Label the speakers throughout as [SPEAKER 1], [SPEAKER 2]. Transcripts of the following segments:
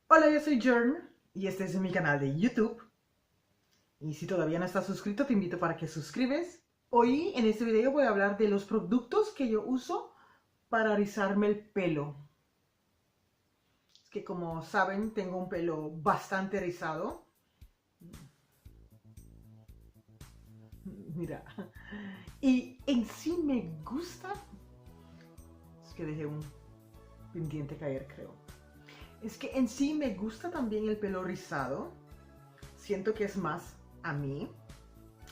[SPEAKER 1] Hola, yo soy Jern y este es mi canal de YouTube. Y si todavía no estás suscrito, te invito para que suscribes. Hoy en este video voy a hablar de los productos que yo uso para rizarme el pelo. Es que como saben, tengo un pelo bastante rizado. Mira. Y en sí me gusta. Es que dejé un pendiente caer, creo. Es que en sí me gusta también el pelo rizado. Siento que es más a mí.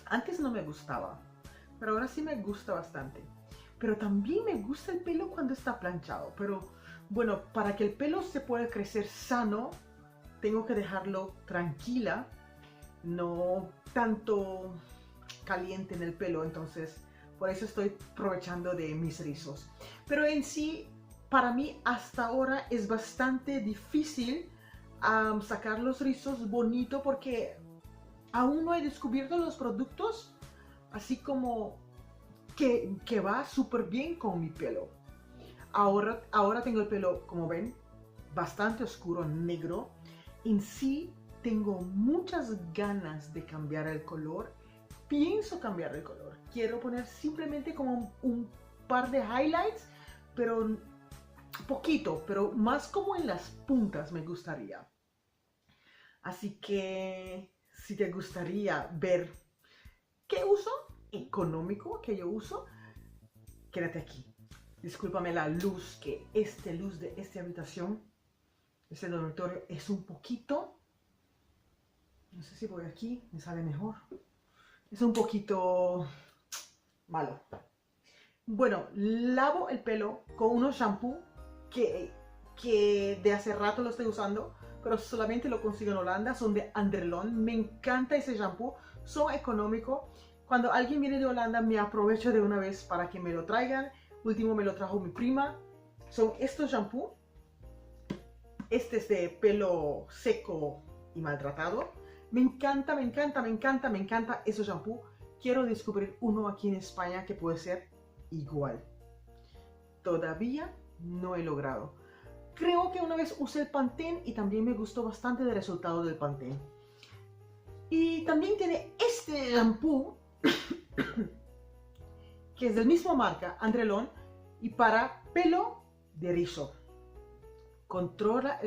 [SPEAKER 1] Antes no me gustaba, pero ahora sí me gusta bastante. Pero también me gusta el pelo cuando está planchado. Pero bueno, para que el pelo se pueda crecer sano, tengo que dejarlo tranquila, no tanto caliente en el pelo. Entonces, por eso estoy aprovechando de mis rizos. Pero en sí, para mí hasta ahora es bastante difícil sacar los rizos bonito porque aún no he descubierto los productos así como que va súper bien con mi pelo. Ahora tengo el pelo, como ven, bastante oscuro, negro. En sí tengo muchas ganas de cambiar el color. Pienso cambiar el color. Quiero poner simplemente como un par de highlights, pero poquito, pero más como en las puntas me gustaría. Así que si te gustaría ver qué uso económico que yo uso, quédate aquí. Discúlpame la luz, que luz de esta habitación, este dormitorio, es un poquito, no sé si voy aquí, me sale mejor, es un poquito malo. Bueno, lavo el pelo con unos shampoo que de hace rato lo estoy usando, pero solamente lo consigo en Holanda, son de Andrelon. Me encanta ese shampoo, son económicos. Cuando alguien viene de Holanda me aprovecho de una vez para que me lo traigan. Último me lo trajo mi prima. Son estos shampoo. Este es de pelo seco y maltratado. Me encanta, me encanta, me encanta, me encanta ese shampoo. Quiero descubrir uno aquí en España que puede ser igual. Todavía no he logrado. Creo que una vez usé el Pantene y también me gustó bastante el resultado del Pantene. Y también tiene este shampoo que es del mismo marca, Andrelon, y para pelo de rizo. Controla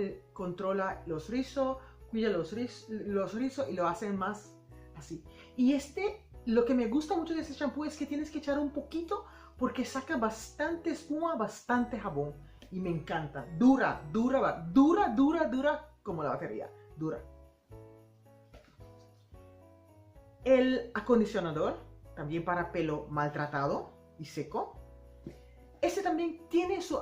[SPEAKER 1] los rizos, cuida los rizos y lo hacen más así. Y lo que me gusta mucho de este shampoo es que tienes que echar un poquito porque saca bastante espuma, bastante jabón. Y me encanta. Dura, dura, dura, dura, dura como la batería. Dura. El acondicionador, también para pelo maltratado y seco. Este también tiene su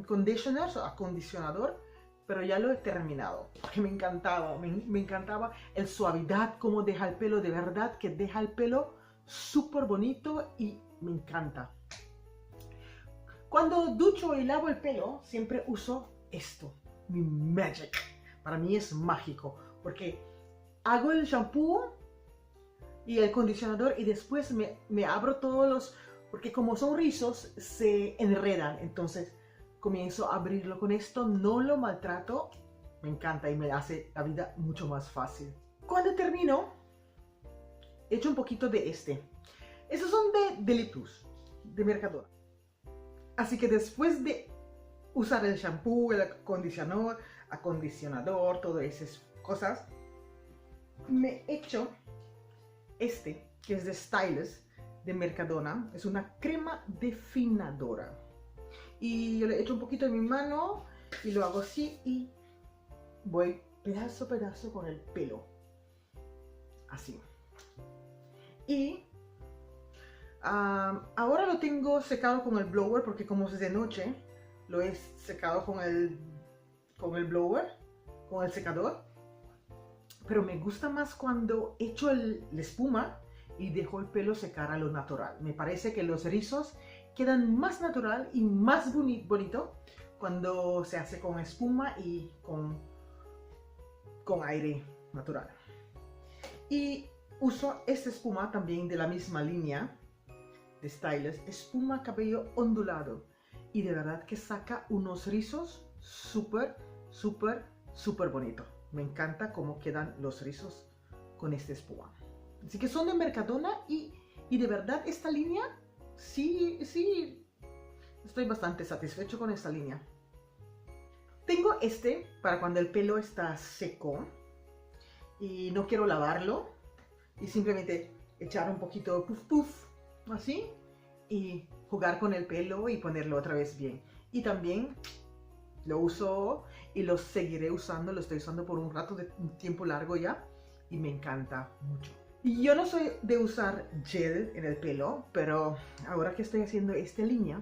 [SPEAKER 1] conditioner, su acondicionador, pero ya lo he terminado, porque me encantaba, me encantaba el suavidad, cómo deja el pelo, de verdad que deja el pelo súper bonito y me encanta. Cuando ducho y lavo el pelo, siempre uso esto, mi Magic. Para mí es mágico, porque hago el shampoo y el acondicionador y después me abro todos los, porque como son rizos, se enredan, entonces comienzo a abrirlo con esto, no lo maltrato, me encanta y me hace la vida mucho más fácil. Cuando termino, echo un poquito de este. Estos son de Delipus, de Mercadona. Así que después de usar el shampoo, el acondicionador, todas esas cosas, me echo que es de Stylist, de Mercadona. Es una crema definadora. Y yo le echo un poquito en mi mano y lo hago así y voy pedazo a pedazo con el pelo. Así. Y ahora lo tengo secado con el blower porque como es de noche, lo he secado con el blower, con el secador. Pero me gusta más cuando echo la espuma y dejo el pelo secar a lo natural. Me parece que los rizos quedan más natural y más bonito cuando se hace con espuma y con aire natural. Y uso esta espuma también de la misma línea de Stylist, espuma cabello ondulado. Y de verdad que saca unos rizos súper, súper, súper bonito. Me encanta cómo quedan los rizos con esta espuma. Así que son de Mercadona y de verdad esta línea, sí, estoy bastante satisfecho con esta línea. Tengo este para cuando el pelo está seco y no quiero lavarlo y simplemente echar un poquito de puff puff, así, y jugar con el pelo y ponerlo otra vez bien. Y también lo uso y lo seguiré usando, lo estoy usando por un rato de un tiempo largo ya y me encanta mucho. Y yo no soy de usar gel en el pelo, pero ahora que estoy haciendo esta línea,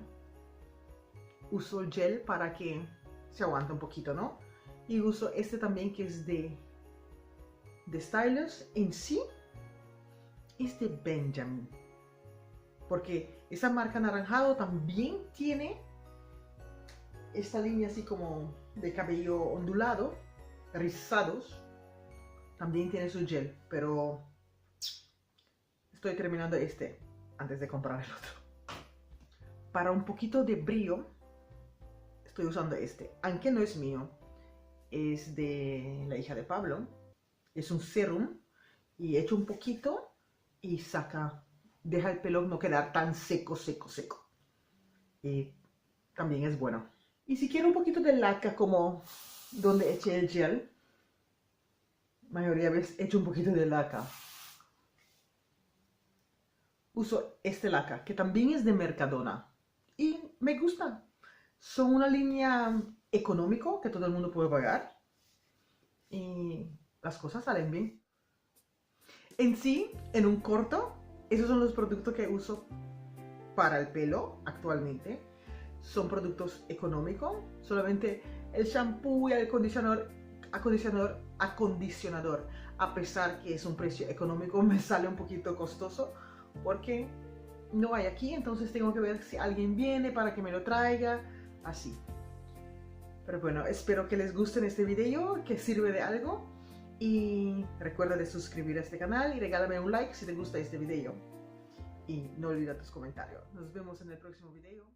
[SPEAKER 1] uso el gel para que se aguante un poquito, ¿no? Y uso este también que es de Stylus. En sí es de Benjamin, porque esa marca anaranjado también tiene esta línea así como de cabello ondulado, rizados, también tiene su gel, pero estoy terminando este antes de comprar el otro. Para un poquito de brillo estoy usando este, aunque no es mío, es de la hija de Pablo, es un serum y echo un poquito y saca, deja el pelo no quedar tan seco, y también es bueno. Y si quiero un poquito de laca como donde eché el gel, mayoría de veces echo un poquito de laca. Uso este laca, que también es de Mercadona. Y me gusta. Son una línea económico que todo el mundo puede pagar. Y las cosas salen bien. En sí, en un corto, esos son los productos que uso para el pelo actualmente. Son productos económicos. Solamente el shampoo y el acondicionador, a pesar que es un precio económico, me sale un poquito costoso porque no hay aquí, entonces tengo que ver si alguien viene para que me lo traiga, así. Pero bueno, espero que les guste este video, que sirve de algo, y recuerda de suscribir a este canal y regálame un like si te gusta este video. Y no olvides tus comentarios. Nos vemos en el próximo video.